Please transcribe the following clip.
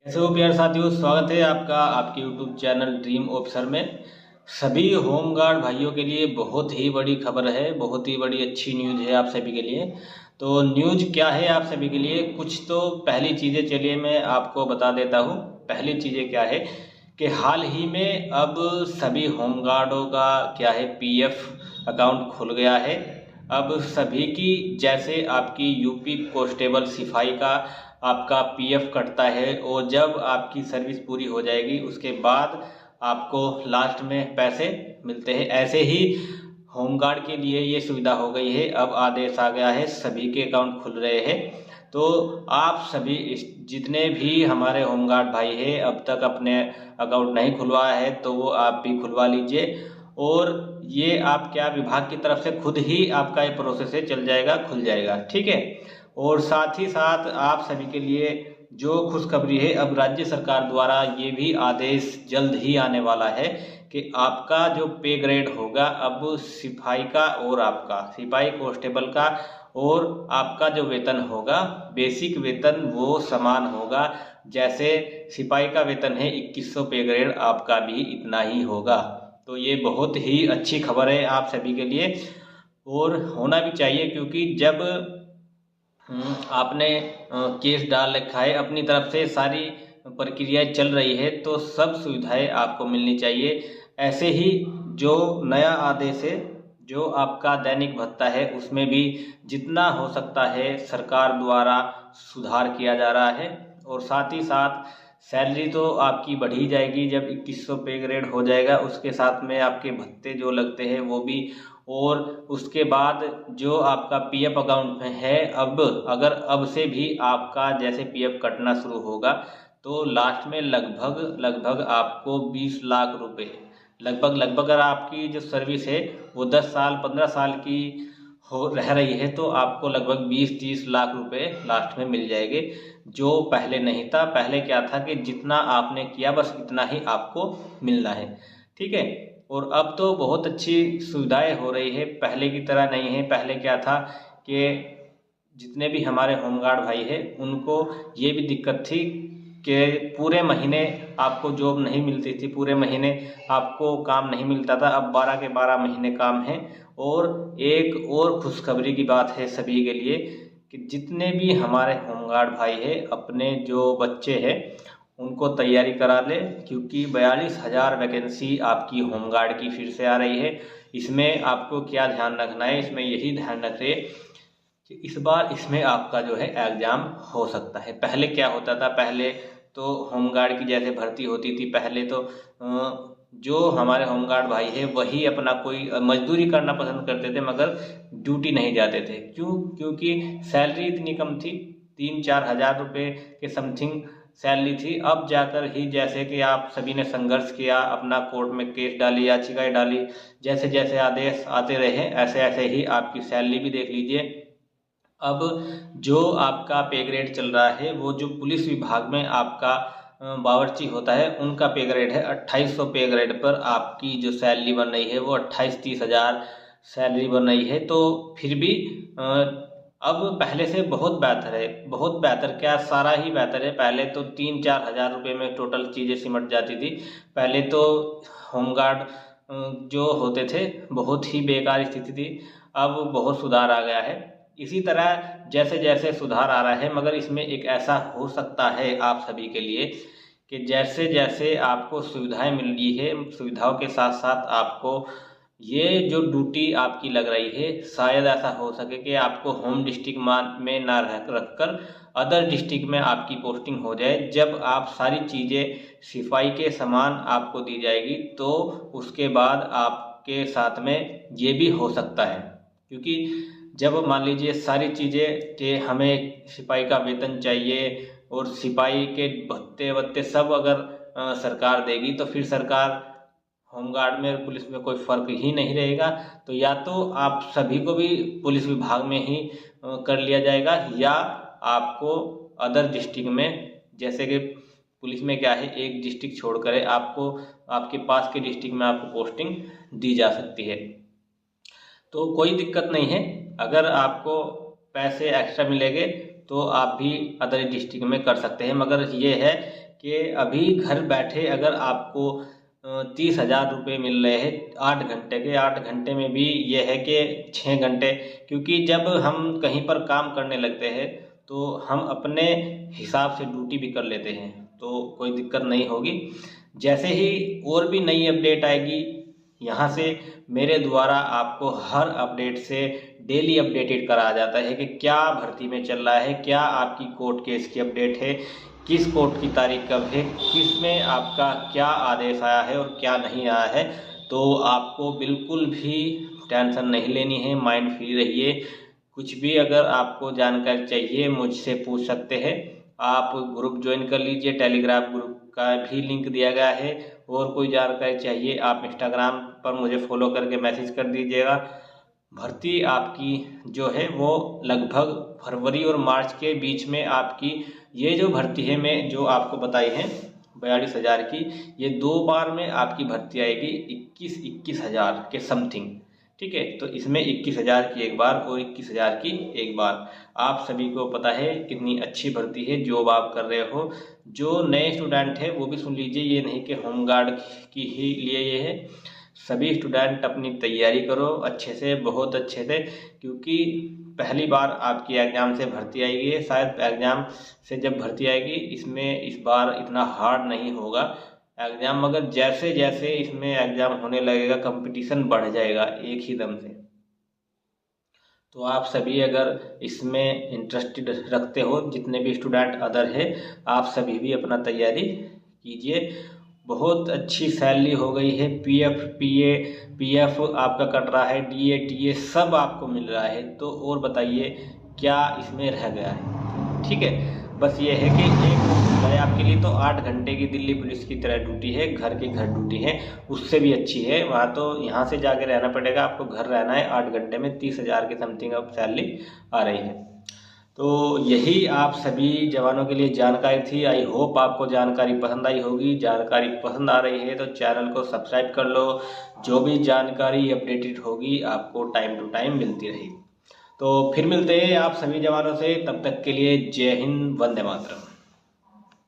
कैसे हो प्यारे साथियों, स्वागत है आपका आपके यूट्यूब चैनल ड्रीम ऑफिसर में। सभी होमगार्ड भाइयों के लिए बहुत ही बड़ी खबर है, बहुत ही बड़ी अच्छी न्यूज़ है आप सभी के लिए। तो न्यूज़ क्या है आप सभी के लिए, कुछ तो पहली चीज़ें चलिए मैं आपको बता देता हूँ। पहली चीज़ें क्या है कि हाल ही में अब सभी होमगार्डों का क्या है पीएफ अकाउंट खुल गया है। अब सभी की जैसे आपकी यूपी कांस्टेबल सिपाही का आपका पीएफ कटता है और जब आपकी सर्विस पूरी हो जाएगी उसके बाद आपको लास्ट में पैसे मिलते हैं, ऐसे ही होमगार्ड के लिए ये सुविधा हो गई है। अब आदेश आ गया है, सभी के अकाउंट खुल रहे हैं। तो आप सभी जितने भी हमारे होमगार्ड भाई हैं अब तक अपने अकाउंट नहीं खुलवाया है तो वो आप भी खुलवा लीजिए। और ये आप क्या विभाग की तरफ से खुद ही आपका ये प्रोसेस है, चल जाएगा, खुल जाएगा, ठीक है। और साथ ही साथ आप सभी के लिए जो खुशखबरी है, अब राज्य सरकार द्वारा ये भी आदेश जल्द ही आने वाला है कि आपका जो पे ग्रेड होगा अब सिपाही का और आपका सिपाही कांस्टेबल का और आपका जो वेतन होगा बेसिक वेतन वो समान होगा। जैसे सिपाही का वेतन है 2100 पे ग्रेड, आपका भी इतना ही होगा। तो ये बहुत ही अच्छी खबर है आप सभी के लिए और होना भी चाहिए, क्योंकि जब आपने केस डाल रखा है, अपनी तरफ से सारी प्रक्रियाएं चल रही है तो सब सुविधाएं आपको मिलनी चाहिए। ऐसे ही जो नया आदेश है, जो आपका दैनिक भत्ता है उसमें भी जितना हो सकता है सरकार द्वारा सुधार किया जा रहा है। और साथ ही साथ सैलरी तो आपकी बढ़ी जाएगी जब 2100 पे ग्रेड हो जाएगा, उसके साथ में आपके भत्ते जो लगते हैं वो भी। और उसके बाद जो आपका पीएफ अकाउंट में है, अब अगर अब से भी आपका जैसे पीएफ कटना शुरू होगा तो लास्ट में लगभग लगभग आपको 20 लाख रुपए लगभग अगर आपकी जो सर्विस है वो 10 साल 15 साल की हो रह रही है तो आपको लगभग 20-30 लाख रुपए लास्ट में मिल जाएंगे, जो पहले नहीं था। पहले क्या था कि जितना आपने किया बस इतना ही आपको मिलना है, ठीक है। और अब तो बहुत अच्छी सुविधाएं हो रही है, पहले की तरह नहीं है। पहले क्या था कि जितने भी हमारे होमगार्ड भाई हैं उनको ये भी दिक्कत थी कि पूरे महीने आपको जॉब नहीं मिलती थी, पूरे महीने आपको काम नहीं मिलता था। अब 12 के 12 महीने काम है। और एक और खुशखबरी की बात है सभी के लिए कि जितने भी हमारे होमगार्ड भाई हैं अपने जो बच्चे हैं उनको तैयारी करा ले, क्योंकि 42,000 वैकेंसी आपकी होमगार्ड की फिर से आ रही है। इसमें आपको क्या ध्यान रखना है, इसमें यही ध्यान रखिए कि इस बार इसमें आपका जो है एग्ज़ाम हो सकता है। पहले क्या होता था, पहले तो होमगार्ड की जैसे भर्ती होती थी, पहले तो जो हमारे होमगार्ड भाई है वही अपना कोई मजदूरी करना पसंद करते थे मगर ड्यूटी नहीं जाते थे। क्यों? क्योंकि सैलरी इतनी कम थी, 3-4 हज़ार रुपये के समथिंग सैलरी थी। अब जाकर ही जैसे कि आप सभी ने संघर्ष किया, अपना कोर्ट में केस डाली, याचिकाएं डाली, जैसे जैसे आदेश आते रहे ऐसे ऐसे ही आपकी सैलरी भी देख लीजिए। अब जो आपका पे ग्रेड चल रहा है वो जो पुलिस विभाग में आपका बावर्ची होता है उनका पे ग्रेड है 2800 पे ग्रेड पर आपकी जो सैलरी बन रही है वो 28-30 हज़ार सैलरी बन रही है। तो फिर भी अब पहले से बहुत बेहतर है, बहुत बेहतर क्या सारा ही बेहतर है। पहले तो 3-4 हज़ार रुपये में टोटल चीज़ें सिमट जाती थी। पहले तो होमगार्ड जो होते थे बहुत ही बेकार स्थिति थी, अब बहुत सुधार आ गया है। इसी तरह जैसे जैसे सुधार आ रहा है, मगर इसमें एक ऐसा हो सकता है आप सभी के लिए कि जैसे जैसे आपको सुविधाएं मिल रही है, सुविधाओं के साथ साथ आपको ये जो ड्यूटी आपकी लग रही है शायद ऐसा हो सके कि आपको होम डिस्ट्रिक्ट में ना रख कर अदर डिस्ट्रिक्ट में आपकी पोस्टिंग हो जाए। जब आप सारी चीज़ें सिपाही के समान आपको दी जाएगी तो उसके बाद आपके साथ में ये भी हो सकता है, क्योंकि जब मान लीजिए सारी चीज़ें कि हमें सिपाही का वेतन चाहिए और सिपाही के भत्ते वत्ते सब अगर सरकार देगी तो फिर सरकार होमगार्ड में और पुलिस में कोई फ़र्क ही नहीं रहेगा। तो या तो आप सभी को भी पुलिस विभाग में ही कर लिया जाएगा, या आपको अदर डिस्ट्रिक्ट में, जैसे कि पुलिस में क्या है एक डिस्ट्रिक्ट छोड़कर आपको आपके पास के डिस्ट्रिक्ट में आपको पोस्टिंग दी जा सकती है। तो कोई दिक्कत नहीं है, अगर आपको पैसे एक्स्ट्रा मिलेंगे तो आप भी अदर डिस्ट्रिक्ट में कर सकते हैं। मगर ये है कि अभी घर बैठे अगर आपको 30,000 रुपये मिल रहे हैं 8 घंटे के, 8 घंटे में भी ये है कि 6 घंटे, क्योंकि जब हम कहीं पर काम करने लगते हैं तो हम अपने हिसाब से ड्यूटी भी कर लेते हैं, तो कोई दिक्कत नहीं होगी। जैसे ही और भी नई अपडेट आएगी यहाँ से मेरे द्वारा आपको हर अपडेट से डेली अपडेटेड कराया जाता है कि क्या भर्ती में चल रहा है, क्या आपकी कोर्ट केस की अपडेट है, किस कोर्ट की तारीख कब है, किस में आपका क्या आदेश आया है और क्या नहीं आया है। तो आपको बिल्कुल भी टेंशन नहीं लेनी है, माइंड फ्री रहिए। कुछ भी अगर आपको जानकारी चाहिए मुझसे पूछ सकते हैं। आप ग्रुप ज्वाइन कर लीजिए, टेलीग्राम ग्रुप का भी लिंक दिया गया है। और कोई जानकारी चाहिए आप इंस्टाग्राम पर मुझे फॉलो करके मैसेज कर दीजिएगा। भर्ती आपकी जो है वो लगभग फरवरी और मार्च के बीच में आपकी ये जो भर्ती है मैं जो आपको बताई है 42,000 की, ये 2 बार में आपकी भर्ती आएगी 21,000 के समथिंग। ठीक है, तो इसमें 21,000 की एक बार और 21,000 की एक बार। आप सभी को पता है कितनी अच्छी भर्ती है, जॉब आप कर रहे हो। जो नए स्टूडेंट है वो भी सुन लीजिए, ये नहीं कि होमगार्ड की ही लिए ये है। सभी स्टूडेंट अपनी तैयारी करो अच्छे से, बहुत अच्छे से, क्योंकि पहली बार आपकी एग्ज़ाम से भर्ती आएगी। शायद एग्ज़ाम से जब भर्ती आएगी इसमें इस बार इतना हार्ड नहीं होगा एग्ज़ाम, मगर जैसे जैसे इसमें एग्ज़ाम होने लगेगा कंपटीशन बढ़ जाएगा एक ही दम से। तो आप सभी अगर इसमें इंटरेस्टेड रखते हो, जितने भी स्टूडेंट अदर है, आप सभी भी अपना तैयारी कीजिए। बहुत अच्छी सैलरी हो गई है, पीएफ आपका कट रहा है, डीए टीए सब आपको मिल रहा है। तो और बताइए क्या इसमें रह गया है। ठीक है, बस ये है कि एक है आपके लिए तो 8 घंटे की दिल्ली पुलिस की तरह ड्यूटी है, घर की घर ड्यूटी है, उससे भी अच्छी है। वहाँ तो यहाँ से जाके रहना पड़ेगा, आपको घर रहना है। 8 घंटे में 30,000 के समथिंग अब सैलरी आ रही है। तो यही आप सभी जवानों के लिए जानकारी थी। आई होप आपको जानकारी पसंद आई होगी। जानकारी पसंद आ रही है तो चैनल को सब्सक्राइब कर लो। जो भी जानकारी अपडेटेड होगी आपको टाइम टू टाइम मिलती रहेगी। तो फिर मिलते हैं आप सभी जवानों से, तब तक के लिए जय हिंद, वंदे मातरम।